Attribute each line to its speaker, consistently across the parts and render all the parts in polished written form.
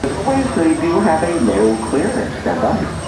Speaker 1: As always, they do have a low clearance. Stand by.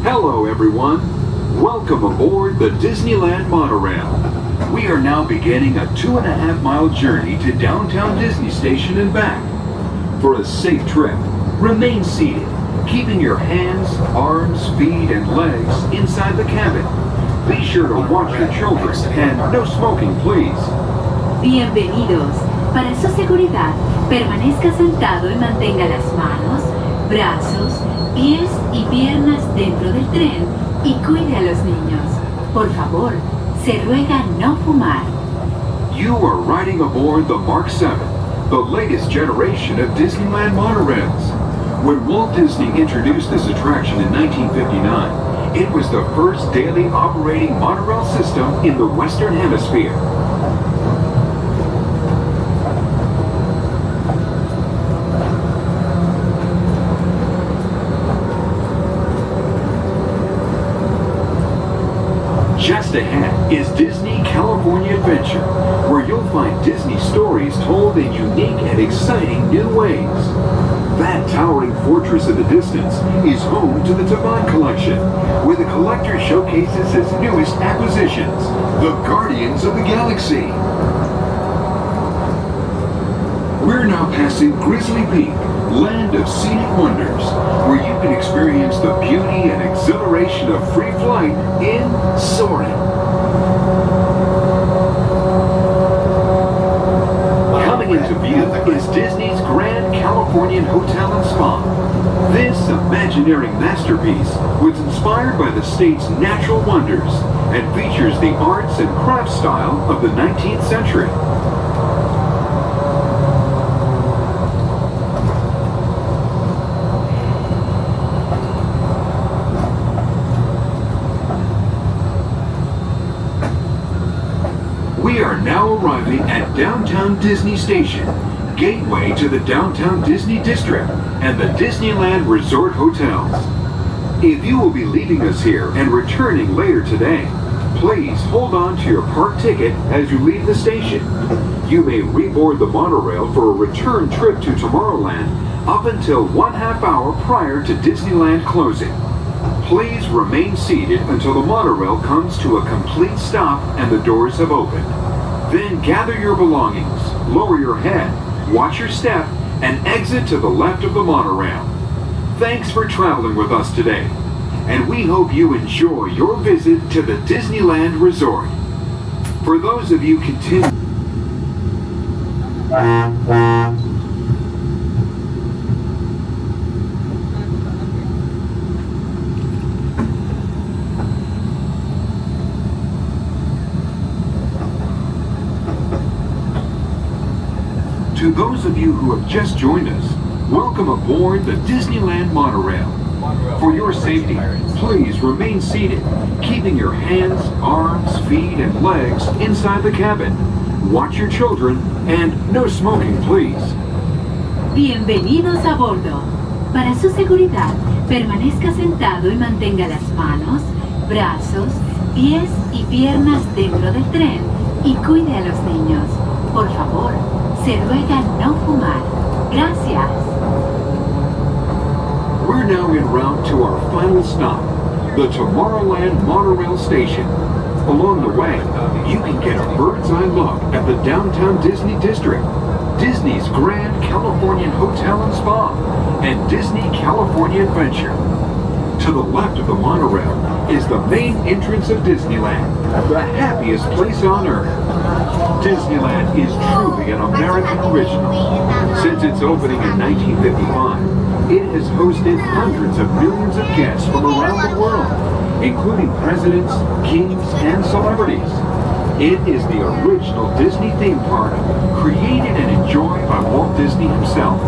Speaker 2: Hello everyone, welcome aboard the Disneyland Monorail. We are now beginning a 2.5-mile journey to downtown Disney Station and back. For a safe trip, remain seated, keeping your hands, arms, feet, and legs inside the cabin. Be sure to watch your children and no smoking, please.
Speaker 3: Bienvenidos. Para su seguridad, permanezca sentado y mantenga las manos, brazos, pies y piernas dentro del tren y cuide a los niños. Por favor, se ruega no fumar.
Speaker 2: You are riding aboard the Mark 7, the latest generation of Disneyland monorails. When Walt Disney introduced this attraction in 1959, it was the first daily operating monorail system in the Western Hemisphere. Just ahead is Disney California Adventure, where you'll find Disney stories told in unique and exciting new ways. That towering fortress in the distance is home to the Taban Collection, where the collector showcases his newest acquisitions, the Guardians of the Galaxy. We're now passing Grizzly Peak, land of scenic wonders, where you can experience the beauty and exhilaration of free flight in soaring. Coming into view is Disney's Grand Californian Hotel and Spa. This imaginary masterpiece was inspired by the state's natural wonders and features the arts and crafts style of the 19th century. We are now arriving at Downtown Disney Station, gateway to the Downtown Disney District and the Disneyland Resort Hotels. If you will be leaving us here and returning later today, please hold on to your park ticket as you leave the station. You may reboard the monorail for a return trip to Tomorrowland up until 1/2 hour prior to Disneyland closing. Please remain seated until the monorail comes to a complete stop and the doors have opened. Then gather your belongings, lower your head, watch your step, and exit to the left of the monorail. Thanks for traveling with us today, and we hope you enjoy your visit to the Disneyland Resort. For those of you continuing To those of you who have just joined us, welcome aboard the Disneyland Monorail. For your safety, please remain seated, keeping your hands, arms, feet, and legs inside the cabin. Watch your children, and no smoking, please.
Speaker 3: Bienvenidos a bordo. Para su seguridad, permanezca sentado y mantenga las manos, brazos, pies y piernas dentro del tren y cuide a los niños. Por favor, se ruega no fumar. Gracias.
Speaker 2: We're now en route to our final stop, the Tomorrowland Monorail Station. Along the way, you can get a bird's eye look at the downtown Disney District, Disney's Grand Californian Hotel and Spa, and Disney California Adventure. To the left of the monorail is the main entrance of Disneyland, the happiest place on earth. Disneyland is truly an American original. Since its opening in 1955, it has hosted hundreds of millions of guests from around the world, including presidents, kings, and celebrities. It is the original Disney theme park, created and enjoyed by Walt Disney himself.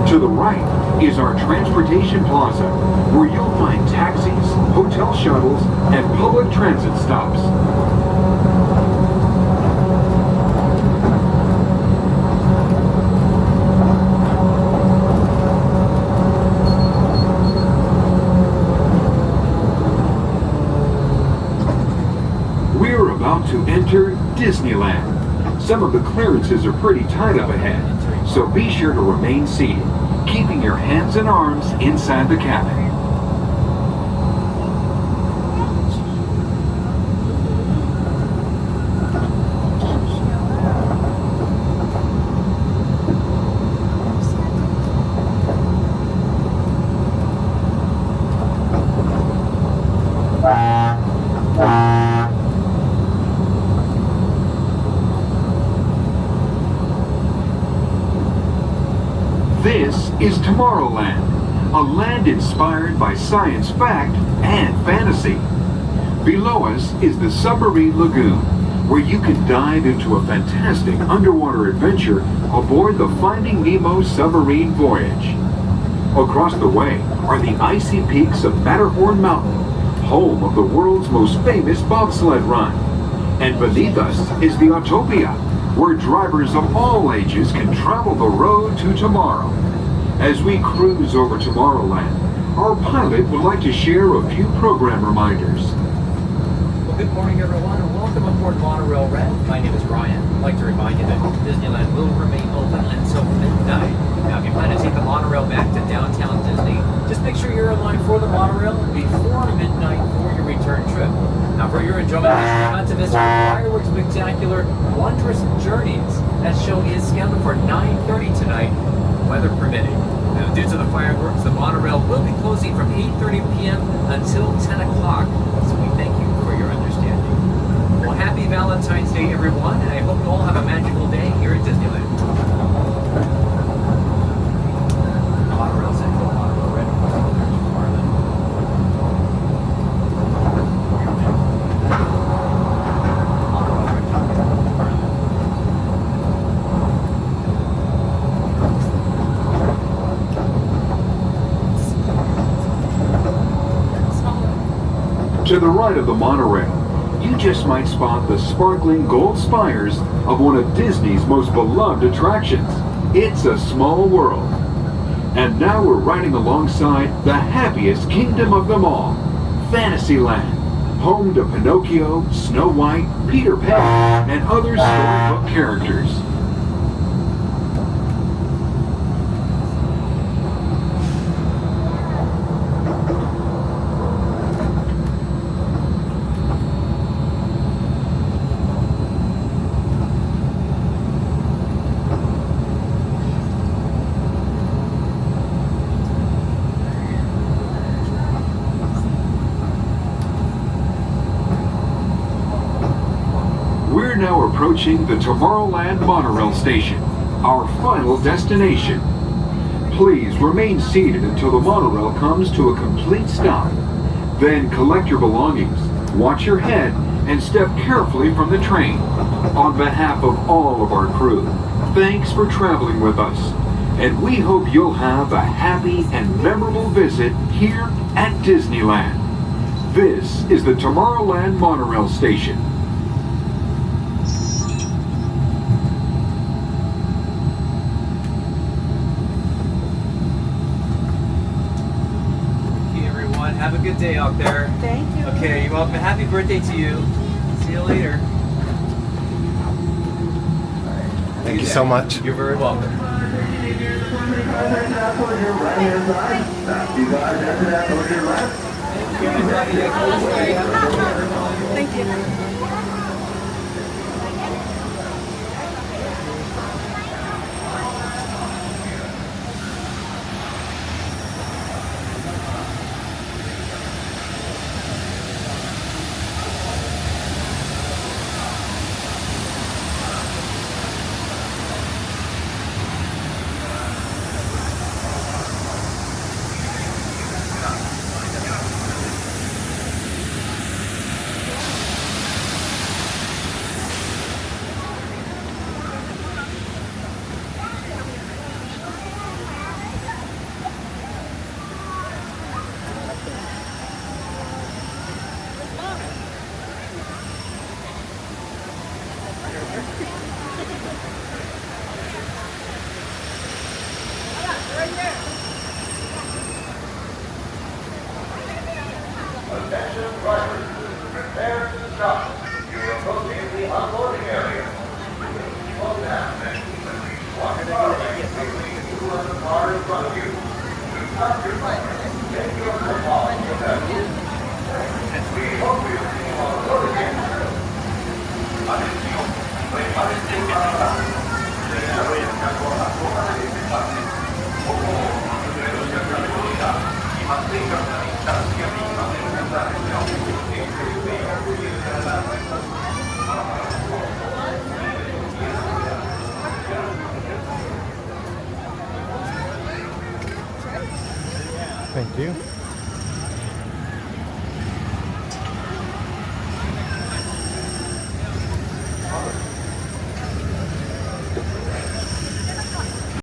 Speaker 2: To the right is our transportation plaza, where you'll find taxis, hotel shuttles, and public transit stops. We're about to enter Disneyland. Some of the clearances are pretty tight up ahead, so be sure to remain seated, keeping your hands and arms inside the cabin. This is Tomorrowland, a land inspired by science fact and fantasy. Below us is the Submarine Lagoon, where you can dive into a fantastic underwater adventure aboard the Finding Nemo submarine voyage. Across the way are the icy peaks of Matterhorn Mountain, home of the world's most famous bobsled run. And beneath us is the Autopia, where drivers of all ages can travel the road to tomorrow. As we cruise over Tomorrowland, our pilot would like to share a few program reminders.
Speaker 4: Well, good morning, everyone, and welcome aboard Monorail Red. My name is Ryan. I'd like to remind you that Disneyland will remain open until midnight. Now, if you plan to take the monorail back to downtown Disney, just make sure you're in line for the monorail before midnight for your return trip. Now, for your enjoyment, this Fantasyland fireworks spectacular Wondrous Journeys. That show is scheduled for 9:30 tonight, weather permitting. Now, due to the fireworks, the monorail will be closing from 8:30 p.m. until 10 o'clock. So we thank you for your understanding. Well, happy Valentine's Day, everyone, and I hope you all have a magical day here at Disneyland. Monorail Central, Monorail Red, Tomorrowland.
Speaker 2: To the right of the monorail, you just might spot the sparkling gold spires of one of Disney's most beloved attractions. It's a small world. And now we're riding alongside the happiest kingdom of them all, Fantasyland, home to Pinocchio, Snow White, Peter Pan, and other storybook characters. We're now approaching the Tomorrowland Monorail Station, our final destination. Please remain seated until the monorail comes to a complete stop. Then collect your belongings, watch your head, and step carefully from the train. On behalf of all of our crew, thanks for traveling with us, and we hope you'll have a happy and memorable visit here at Disneyland. This is the Tomorrowland Monorail Station.
Speaker 4: Have a good day out there.
Speaker 5: Thank you.
Speaker 4: Okay, you're welcome. Happy birthday to you. See you later.
Speaker 6: Thank you so much.
Speaker 4: You're very welcome.
Speaker 5: Thank you.
Speaker 7: Attention drivers, prepare to stop. You are approaching the unloading area. Slow down and one car lane between you and the car in front of you. To stop your bike, take your foot off the pedal. We hope you see unloading area. Atención, prepárense para la y mantengan la distancia mínima de
Speaker 6: Thank you.